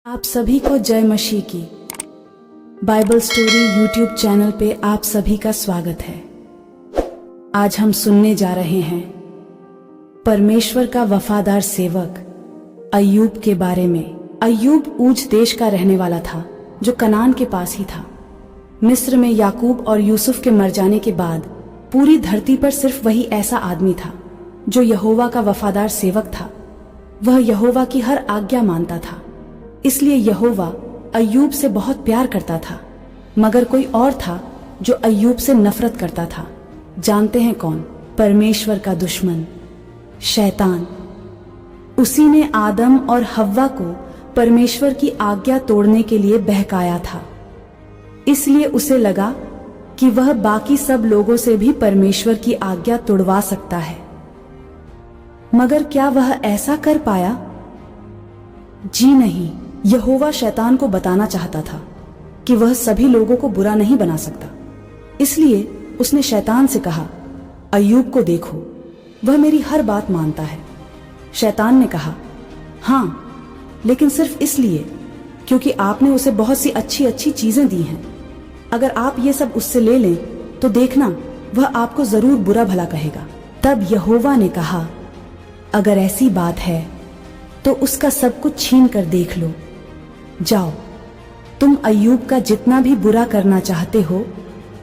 आप सभी को जय मसीह की बाइबल स्टोरी यूट्यूब चैनल पे आप सभी का स्वागत है। आज हम सुनने जा रहे हैं परमेश्वर का वफादार सेवक अय्यूब के बारे में। अय्यूब ऊज देश का रहने वाला था जो कनान के पास ही था। मिस्र में याकूब और यूसुफ के मर जाने के बाद पूरी धरती पर सिर्फ वही ऐसा आदमी था जो यहोवा का वफादार सेवक था। वह यहोवा की हर आज्ञा मानता था, इसलिए यहोवा अय्यूब से बहुत प्यार करता था। मगर कोई और था जो अय्यूब से नफरत करता था। जानते हैं कौन? परमेश्वर का दुश्मन शैतान। उसी ने आदम और हव्वा को परमेश्वर की आज्ञा तोड़ने के लिए बहकाया था। इसलिए उसे लगा कि वह बाकी सब लोगों से भी परमेश्वर की आज्ञा तोड़वा सकता है। मगर क्या वह ऐसा कर पाया? जी नहीं। यहोवा शैतान को बताना चाहता था कि वह सभी लोगों को बुरा नहीं बना सकता। इसलिए उसने शैतान से कहा, अय्यूब को देखो, वह मेरी हर बात मानता है। शैतान ने कहा, हाँ, लेकिन सिर्फ इसलिए क्योंकि आपने उसे बहुत सी अच्छी अच्छी चीजें दी हैं। अगर आप ये सब उससे ले लें तो देखना वह आपको जरूर बुरा भला कहेगा। तब यहोवा ने कहा, अगर ऐसी बात है तो उसका सब कुछ छीन कर देख लो। जाओ, तुम अय्यूब का जितना भी बुरा करना चाहते हो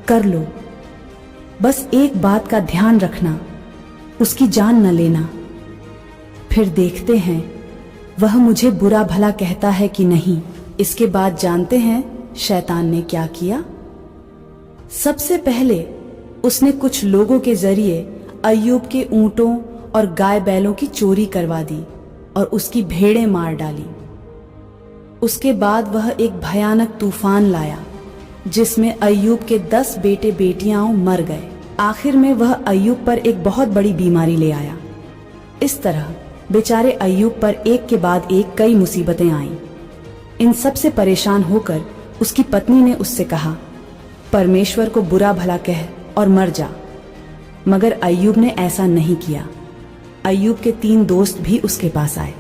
कर लो। बस एक बात का ध्यान रखना, उसकी जान न लेना। फिर देखते हैं वह मुझे बुरा भला कहता है कि नहीं। इसके बाद जानते हैं शैतान ने क्या किया? सबसे पहले उसने कुछ लोगों के जरिए अय्यूब के ऊंटों और गाय बैलों की चोरी करवा दी और उसकी भेड़ें मार डाली। उसके बाद वह एक भयानक तूफान लाया जिसमें अय्यूब के 10 बेटे बेटियां मर गए। आखिर में वह अय्यूब पर एक बहुत बड़ी बीमारी ले आया। इस तरह बेचारे अय्यूब पर एक के बाद एक कई मुसीबतें आईं। इन सब से परेशान होकर उसकी पत्नी ने उससे कहा, परमेश्वर को बुरा भला कह और मर जा। मगर अय्यूब ने ऐसा नहीं किया। अय्यूब के 3 दोस्त भी उसके पास आए,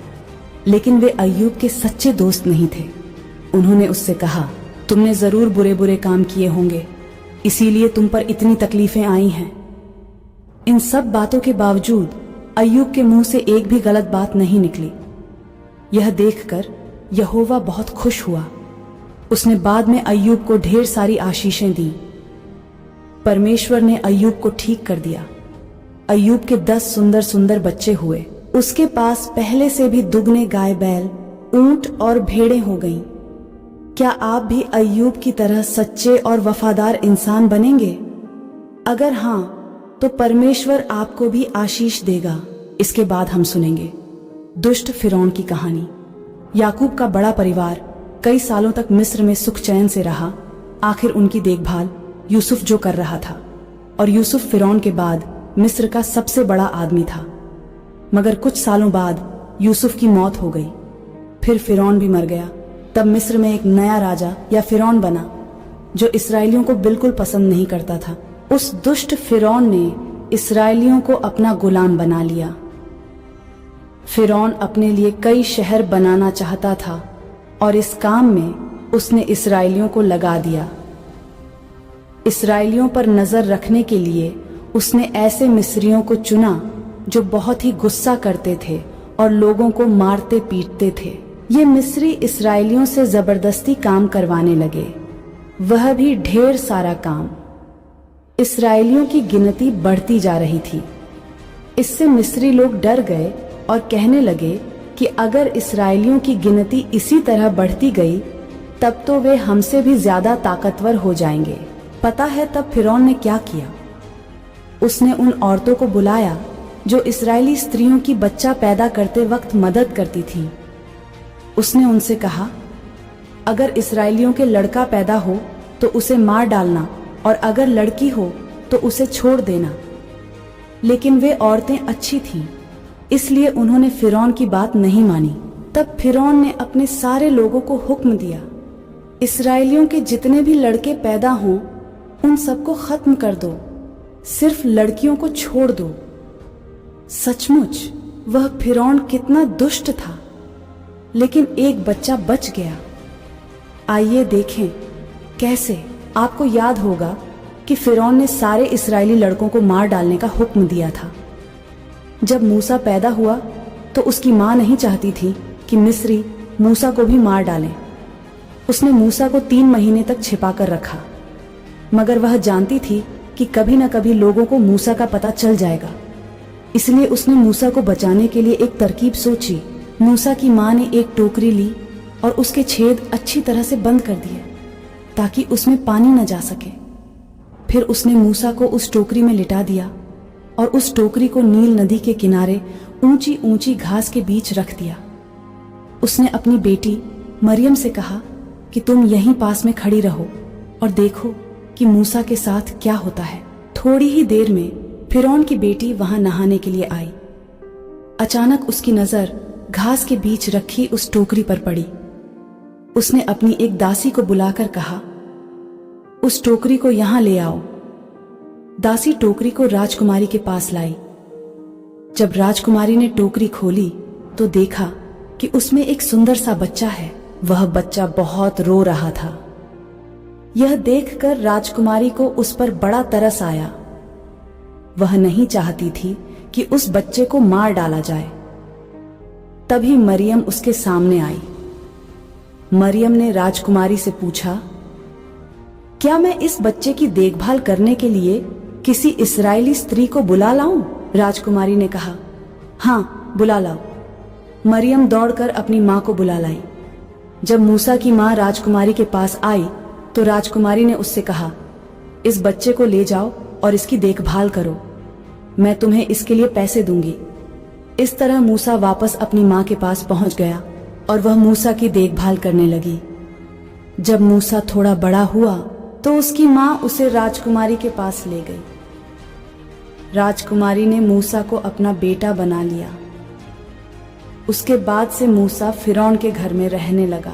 लेकिन वे अय्यूब के सच्चे दोस्त नहीं थे। उन्होंने उससे कहा, तुमने जरूर बुरे बुरे काम किए होंगे, इसीलिए तुम पर इतनी तकलीफें आई हैं। इन सब बातों के बावजूद अय्यूब के मुंह से एक भी गलत बात नहीं निकली। यह देखकर यहोवा बहुत खुश हुआ। उसने बाद में अय्यूब को ढेर सारी आशीषें दी। परमेश्वर ने अय्यूब को ठीक कर दिया। अय्यूब के 10 सुंदर सुंदर बच्चे हुए। उसके पास पहले से भी दुगने गाय बैल, ऊंट और भेड़ें हो गईं। क्या आप भी अय्यूब की तरह सच्चे और वफादार इंसान बनेंगे? अगर हाँ, तो परमेश्वर आपको भी आशीष देगा। इसके बाद हम सुनेंगे दुष्ट फिरौन की कहानी। याकूब का बड़ा परिवार कई सालों तक मिस्र में सुख चैन से रहा। आखिर उनकी देखभाल यूसुफ जो कर रहा था, और यूसुफ फिरौन के बाद मिस्र का सबसे बड़ा आदमी था। मगर कुछ सालों बाद यूसुफ की मौत हो गई। फिर फिरौन भी मर गया। तब मिस्र में एक नया राजा या फिरौन बना जो इसराइलियों को बिल्कुल पसंद नहीं करता था। उस दुष्ट फिरौन ने इसराइलियों को अपना गुलाम बना लिया। फिरौन अपने लिए कई शहर बनाना चाहता था और इस काम में उसने इसराइलियों को लगा दिया। इसराइलियों पर नजर रखने के लिए उसने ऐसे मिस्रियों को चुना जो बहुत ही गुस्सा करते थे और लोगों को मारते पीटते थे। ये मिस्री इसराइलियों से जबरदस्ती काम करवाने लगे, वह भी ढेर सारा काम। इसराइलियों की गिनती बढ़ती जा रही थी। इससे मिस्री लोग डर गए और कहने लगे कि अगर इसराइलियों की गिनती इसी तरह बढ़ती गई तब तो वे हमसे भी ज्यादा ताकतवर हो जाएंगे। पता है तब फिरौन ने क्या किया? उसने उन औरतों को बुलाया जो इस्राएली स्त्रियों की बच्चा पैदा करते वक्त मदद करती थी। उसने उनसे कहा, अगर इस्राएलियों के लड़का पैदा हो तो उसे मार डालना, और अगर लड़की हो तो उसे छोड़ देना। लेकिन वे औरतें अच्छी थीं, इसलिए उन्होंने फिरौन की बात नहीं मानी। तब फिरौन ने अपने सारे लोगों को हुक्म दिया, इस्राएलियों के जितने भी लड़के पैदा हों उन सबको खत्म कर दो, सिर्फ लड़कियों को छोड़ दो। सचमुच वह फिरौन कितना दुष्ट था। लेकिन एक बच्चा बच गया। आइए देखें कैसे। आपको याद होगा कि फिरौन ने सारे इस्राएली लड़कों को मार डालने का हुक्म दिया था। जब मूसा पैदा हुआ तो उसकी माँ नहीं चाहती थी कि मिस्री मूसा को भी मार डालें। उसने मूसा को 3 महीने तक छिपा कर रखा, मगर वह जानती थी कि कभी न कभी लोगों को मूसा का पता चल जाएगा। इसलिए उसने मूसा को बचाने के लिए एक तरकीब सोची। मूसा की माँ ने एक टोकरी ली और उसके छेद अच्छी तरह से बंद कर दिए ताकि उसमें पानी न जा सके। फिर उसने मूसा को उस टोकरी में लिटा दिया और उस टोकरी को नील नदी के किनारे ऊंची ऊंची घास के बीच रख दिया। उसने अपनी बेटी मरियम से कहा कि तुम यहीं पास में खड़ी रहो और देखो कि मूसा के साथ क्या होता है। थोड़ी ही देर में फिरौन की बेटी वहां नहाने के लिए आई। अचानक उसकी नजर घास के बीच रखी उस टोकरी पर पड़ी। उसने अपनी एक दासी को बुलाकर कहा, उस टोकरी को यहां ले आओ। दासी टोकरी को राजकुमारी के पास लाई। जब राजकुमारी ने टोकरी खोली तो देखा कि उसमें एक सुंदर सा बच्चा है। वह बच्चा बहुत रो रहा था। यह देखकर राजकुमारी को उस पर बड़ा तरस आया। वह नहीं चाहती थी कि उस बच्चे को मार डाला जाए। तभी मरियम उसके सामने आई। मरियम ने राजकुमारी से पूछा, क्या मैं इस बच्चे की देखभाल करने के लिए किसी इस्राएली स्त्री को बुला लाऊं? राजकुमारी ने कहा, हाँ, बुला लाओ। मरियम दौड़कर अपनी माँ को बुला लाई। जब मूसा की माँ राजकुमारी के पास आई तो राजकुमारी ने उससे कहा, इस बच्चे को ले जाओ और इसकी देखभाल करो। मैं तुम्हें इसके लिए पैसे दूंगी। इस तरह मूसा वापस अपनी माँ के पास पहुंच गया और वह मूसा की देखभाल करने लगी। जब मूसा थोड़ा बड़ा हुआ तो उसकी माँ उसे राजकुमारी के पास ले गई। राजकुमारी ने मूसा को अपना बेटा बना लिया। उसके बाद से मूसा फिरौन के घर में रहने लगा।